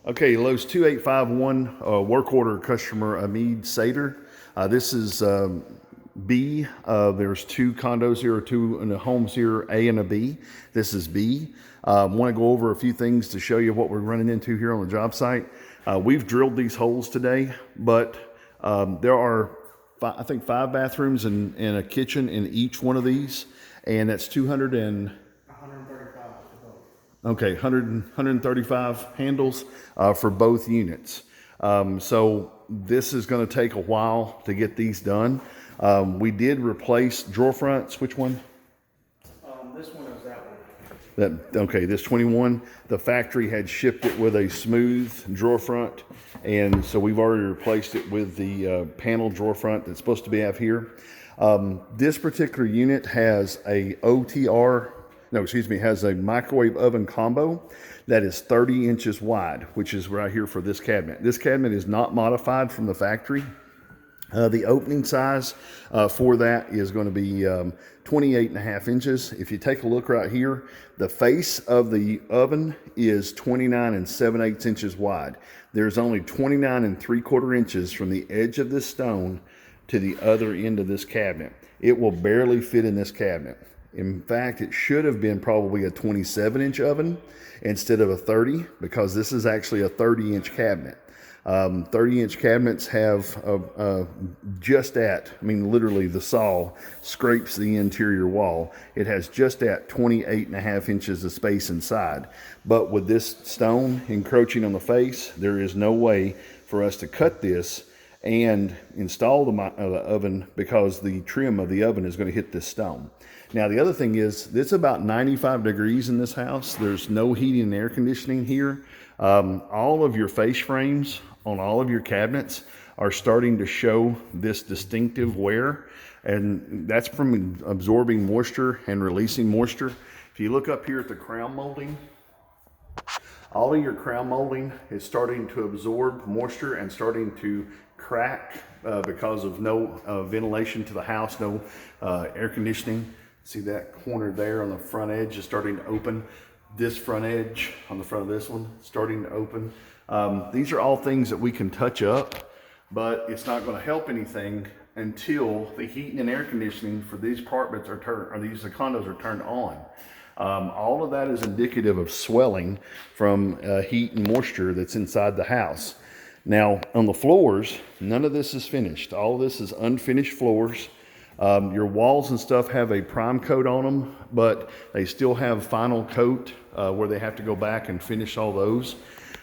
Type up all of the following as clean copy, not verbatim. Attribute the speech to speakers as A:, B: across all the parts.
A: Okay, Lowe's 2851 work order customer Amid Sater. This is B. There's two condos here, or two in the homes here, A and a B. This is B. Want to go over a few things to show you what we're running into here on the job site. We've drilled these holes today, but there are, I think, 5 bathrooms and a kitchen in each one of these, and that's 135 handles for both units. So this is going to take a while to get these done. We did replace drawer fronts. Which one?
B: This one is that one.
A: Okay, this 21. The factory had shipped it with a smooth drawer front, and so we've already replaced it with the panel drawer front that's supposed to be out here. This particular unit has a has a microwave oven combo that is 30 inches wide, which is right here for this cabinet. This cabinet is not modified from the factory. The opening size for that is going to be 28.5 inches. If you take a look right here, the face of the oven is 29 7/8 inches wide. There's only 29 3/4 inches from the edge of this stone to the other end of this cabinet. It will barely fit in this cabinet. In fact, it should have been probably a 27-inch oven instead of a 30, because this is actually a 30-inch cabinet. 30-inch cabinets have literally the saw scrapes the interior wall. It has just at 28.5 inches of space inside. But with this stone encroaching on the face, there is no way for us to cut this and install the oven, because the trim of the oven is going to hit this stone. Now, the other thing is, it's about 95 degrees in this house. There's no heating and air conditioning here. All of your face frames on all of your cabinets are starting to show this distinctive wear, and that's from absorbing moisture and releasing moisture. If you look up here at the crown molding, all of your crown molding is starting to absorb moisture and starting to crack because of no ventilation to the house, no air conditioning. See that corner there on the front edge is starting to open. This front edge on the front of this one starting to open. These are all things that we can touch up, but it's not going to help anything until the heating and air conditioning for these apartments are turned, or these condos are turned on. All of that is indicative of swelling from heat and moisture that's inside the house. Now, on the floors, none of this is finished. All of this is unfinished floors. Your walls and stuff have a prime coat on them, but they still have final coat where they have to go back and finish all those.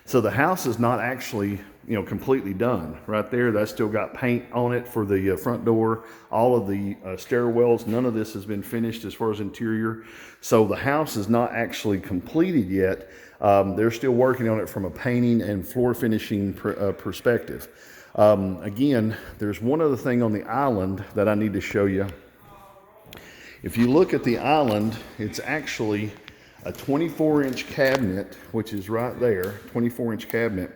A: So the house is not actually, completely done. Right there, that's still got paint on it for the front door. All of the stairwells, none of this has been finished as far as interior. So the house is not actually completed yet. They're still working on it from a painting and floor finishing perspective. Again, there's one other thing on the island that I need to show you. If you look at the island, it's actually a 24-inch cabinet, which is right there, 24-inch cabinet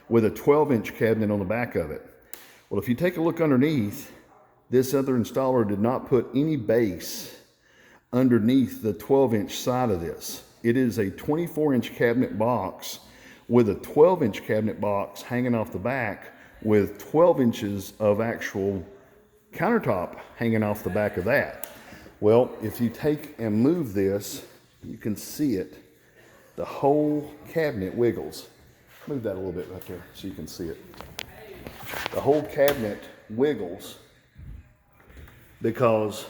A: with a 12-inch cabinet on the back of it. Well, if you take a look underneath, this other installer did not put any base underneath the 12-inch side of this. It is a 24-inch cabinet box with a 12-inch cabinet box hanging off the back, with 12 inches of actual countertop hanging off the back of that. Well, if you take and move this, you can see it. The whole cabinet wiggles. Move that a little bit right there so you can see it. The whole cabinet wiggles because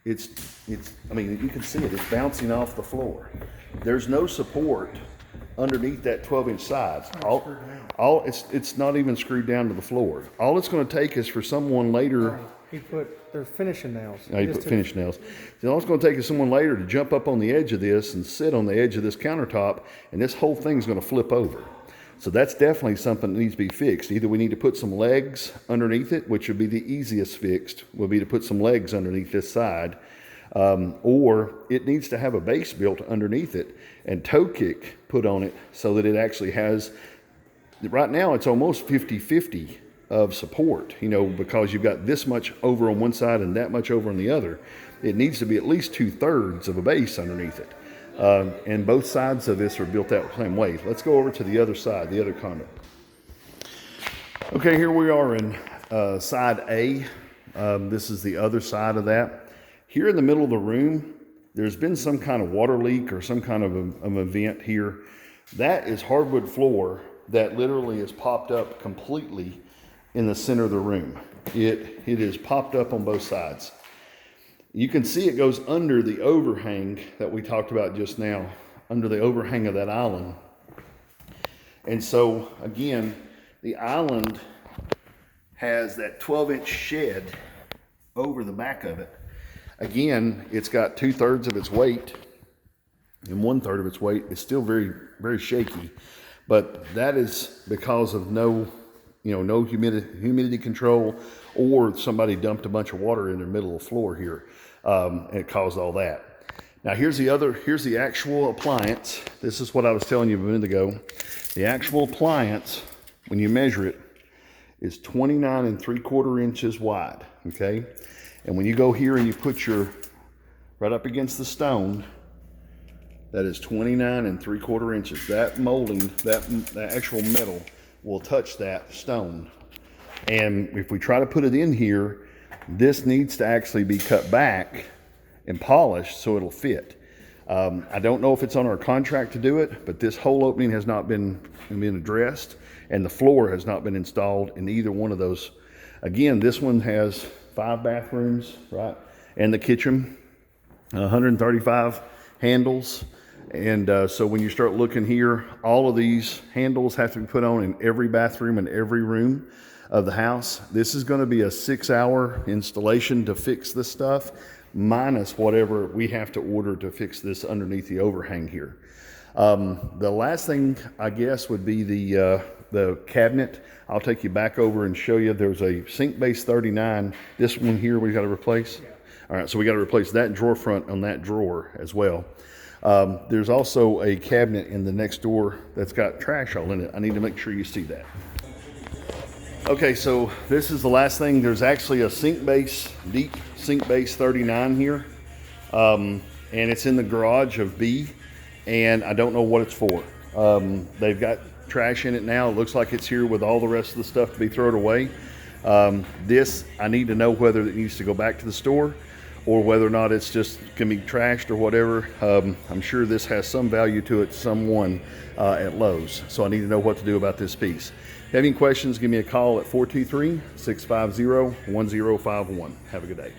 A: you can see it. It's bouncing off the floor. There's no support underneath that 12-inch side. It's not even screwed down to the floor. All it's going to take is for someone later.
B: They're finishing nails.
A: He put finish nails. So all it's going to take is someone later to jump up on the edge of this and sit on the edge of this countertop, and this whole thing's going to flip over. So that's definitely something that needs to be fixed. Either we need to put some legs underneath it, which would be the easiest fixed, would be to put some legs underneath this side, or it needs to have a base built underneath it and toe kick put on it so that it actually has. Right now it's almost 50-50 of support, because you've got this much over on one side and that much over on the other. It needs to be at least 2/3 of a base underneath it. And both sides of this are built out the same way. Let's go over to the other side, the other condo. Okay, here we are in side A. This is the other side of that. Here in the middle of the room, there's been some kind of water leak or some kind of an event here. That is hardwood floor that literally is popped up completely in the center of the room. It is popped up on both sides. You can see it goes under the overhang that we talked about just now, under the overhang of that island. And so again, the island has that 12-inch shed over the back of it. Again, it's got 2/3 of its weight and 1/3 of its weight. It's still very, very shaky, but that is because of no humidity control, or somebody dumped a bunch of water in the middle of the floor here, and it caused all that. Now here's the actual appliance. This is what I was telling you a minute ago. The actual appliance, when you measure it, is 29 3/4 inches wide, okay? And when you go here and you put your, right up against the stone, that is 29 3/4 inches. That molding, that actual metal will touch that stone. And if we try to put it in here, this needs to actually be cut back and polished so it'll fit. I don't know if it's on our contract to do it, but this whole opening has not been addressed, and the floor has not been installed in either one of those. Again, this one has 5 bathrooms, right? And the kitchen, 135 handles. And so when you start looking here, all of these handles have to be put on in every bathroom and every room of the house. This is going to be a 6-hour installation to fix this stuff, minus whatever we have to order to fix this underneath the overhang here. The last thing, I guess, would be the cabinet. I'll take you back over and show you. There's a sink base 39. This one here we got to replace. All right, so we got to replace that drawer front on that drawer as well. There's also a cabinet in the next door that's got trash all in it. I need to make sure you see that. Okay, so this is the last thing. There's actually a sink base, deep sink base 39 here. And it's in the garage of B, and I don't know what it's for. They've got trash in it now. It looks like it's here with all the rest of the stuff to be thrown away. This, I need to know whether it needs to go back to the store or whether or not it's just can be trashed or whatever. I'm sure this has some value to it, someone at Lowe's. So I need to know what to do about this piece. If you have any questions, give me a call at 423-650-1051. Have a good day.